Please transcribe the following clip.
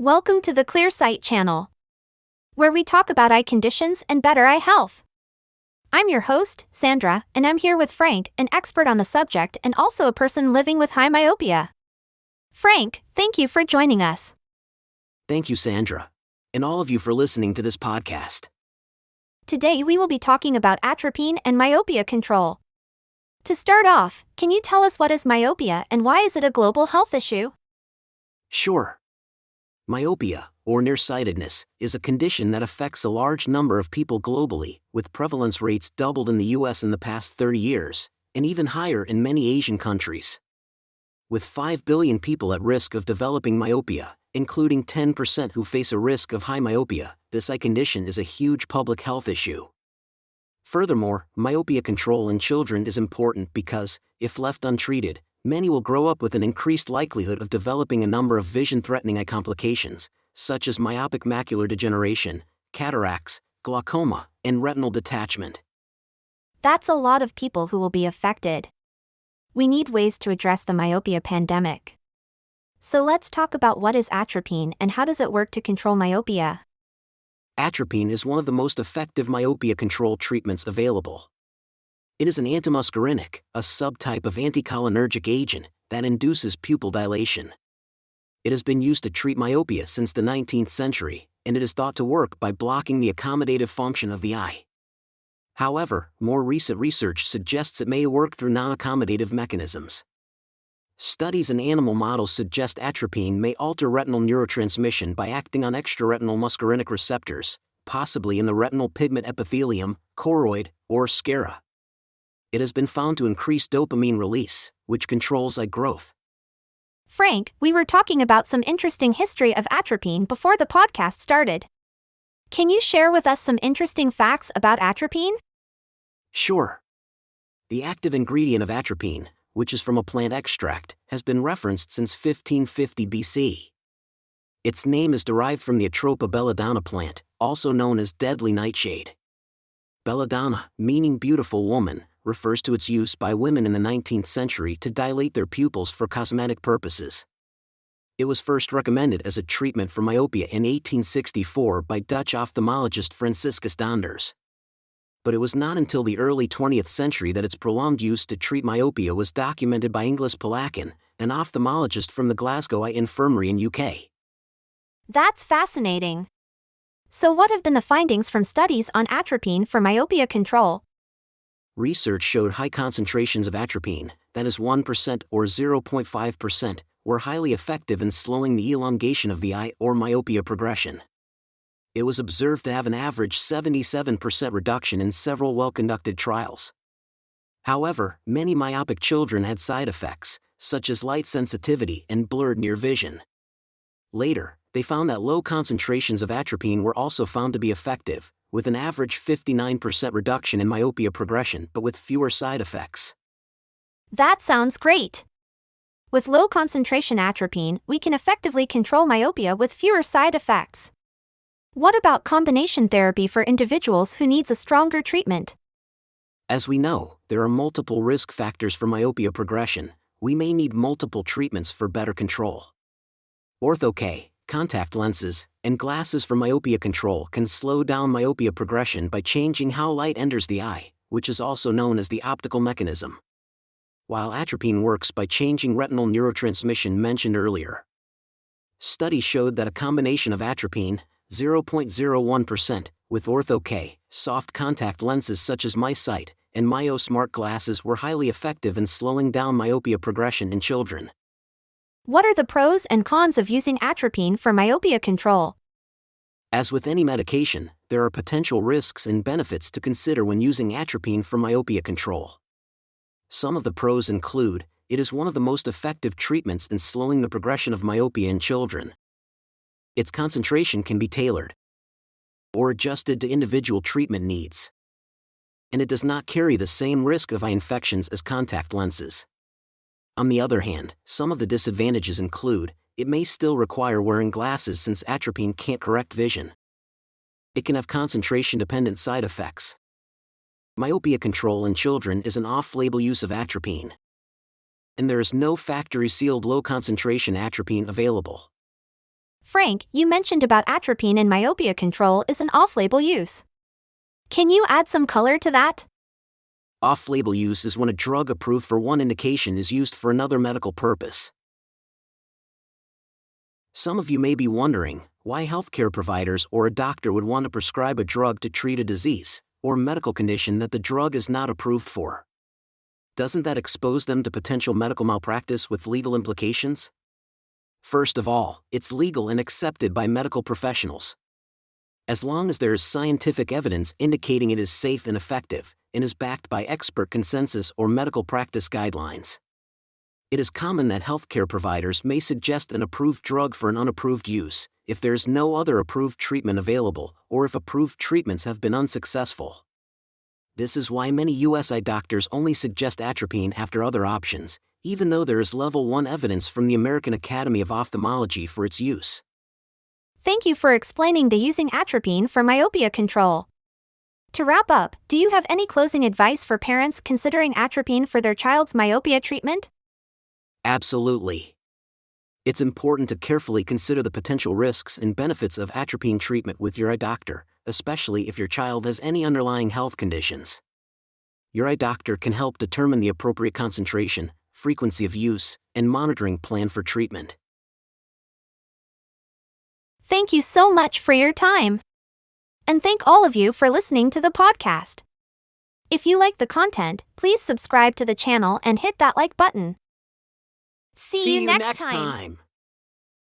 Welcome to the Clear Sight channel, where we talk about eye conditions and better eye health. I'm your host, Sandra, and I'm here with Frank, an expert on the subject and also a person living with high myopia. Frank, thank you for joining us. Thank you, Sandra, and all of you for listening to this podcast. Today we will be talking about atropine and myopia control. To start off, can you tell us what is myopia and why is it a global health issue? Sure. Myopia, or nearsightedness, is a condition that affects a large number of people globally, with prevalence rates doubled in the US in the past 30 years, and even higher in many Asian countries. With 5 billion people at risk of developing myopia, including 10% who face a risk of high myopia, this eye condition is a huge public health issue. Furthermore, myopia control in children is important because, if left untreated, many will grow up with an increased likelihood of developing a number of vision-threatening eye complications, such as myopic macular degeneration, cataracts, glaucoma, and retinal detachment. That's a lot of people who will be affected. We need ways to address the myopia pandemic. So let's talk about what is atropine and how does it work to control myopia. Atropine is one of the most effective myopia control treatments available. It is an antimuscarinic, a subtype of anticholinergic agent that induces pupil dilation. It has been used to treat myopia since the 19th century, and it is thought to work by blocking the accommodative function of the eye. However, more recent research suggests it may work through non-accommodative mechanisms. Studies in animal models suggest atropine may alter retinal neurotransmission by acting on extraretinal muscarinic receptors, possibly in the retinal pigment epithelium, choroid, or sclera. It has been found to increase dopamine release, which controls eye growth. Frank, we were talking about some interesting history of atropine before the podcast started. Can you share with us some interesting facts about atropine? Sure. The active ingredient of atropine, which is from a plant extract, has been referenced since 1550 BC. Its name is derived from the Atropa belladonna plant, also known as deadly nightshade. Belladonna, meaning beautiful woman, refers to its use by women in the 19th century to dilate their pupils for cosmetic purposes. It was first recommended as a treatment for myopia in 1864 by Dutch ophthalmologist Franciscus Donders. But it was not until the early 20th century that its prolonged use to treat myopia was documented by Inglis Palakin, an ophthalmologist from the Glasgow Eye Infirmary in UK. That's fascinating. So what have been the findings from studies on atropine for myopia control? Research showed high concentrations of atropine, that is 1% or 0.5%, were highly effective in slowing the elongation of the eye or myopia progression. It was observed to have an average 77% reduction in several well-conducted trials. However, many myopic children had side effects, such as light sensitivity and blurred near vision. Later, they found that low concentrations of atropine were also found to be effective, with an average 59% reduction in myopia progression but with fewer side effects. That sounds great. With low concentration atropine, we can effectively control myopia with fewer side effects. What about combination therapy for individuals who needs a stronger treatment? As we know, there are multiple risk factors for myopia progression. We may need multiple treatments for better control. Ortho-K, contact lenses, and glasses for myopia control can slow down myopia progression by changing how light enters the eye, which is also known as the optical mechanism. While atropine works by changing retinal neurotransmission mentioned earlier. Studies showed that a combination of atropine, 0.01%, with Ortho-K, soft contact lenses such as MySight, and MyoSmart glasses were highly effective in slowing down myopia progression in children. What are the pros and cons of using atropine for myopia control? As with any medication, there are potential risks and benefits to consider when using atropine for myopia control. Some of the pros include, it is one of the most effective treatments in slowing the progression of myopia in children. Its concentration can be tailored or adjusted to individual treatment needs. And it does not carry the same risk of eye infections as contact lenses. On the other hand, some of the disadvantages include, it may still require wearing glasses since atropine can't correct vision. It can have concentration-dependent side effects. Myopia control in children is an off-label use of atropine. And there is no factory-sealed low-concentration atropine available. Frank, you mentioned about atropine and myopia control is an off-label use. Can you add some color to that? Off-label use is when a drug approved for one indication is used for another medical purpose. Some of you may be wondering why healthcare providers or a doctor would want to prescribe a drug to treat a disease or medical condition that the drug is not approved for. Doesn't that expose them to potential medical malpractice with legal implications? First of all, it's legal and accepted by medical professionals. As long as there is scientific evidence indicating it is safe and effective, and is backed by expert consensus or medical practice guidelines. It is common that healthcare providers may suggest an approved drug for an unapproved use, if there is no other approved treatment available, or if approved treatments have been unsuccessful. This is why many U.S. eye doctors only suggest atropine after other options, even though there is level 1 evidence from the American Academy of Ophthalmology for its use. Thank you for explaining the using atropine for myopia control. To wrap up, do you have any closing advice for parents considering atropine for their child's myopia treatment? Absolutely. It's important to carefully consider the potential risks and benefits of atropine treatment with your eye doctor, especially if your child has any underlying health conditions. Your eye doctor can help determine the appropriate concentration, frequency of use, and monitoring plan for treatment. Thank you so much for your time. And thank all of you for listening to the podcast. If you like the content, please subscribe to the channel and hit that like button. See you next time.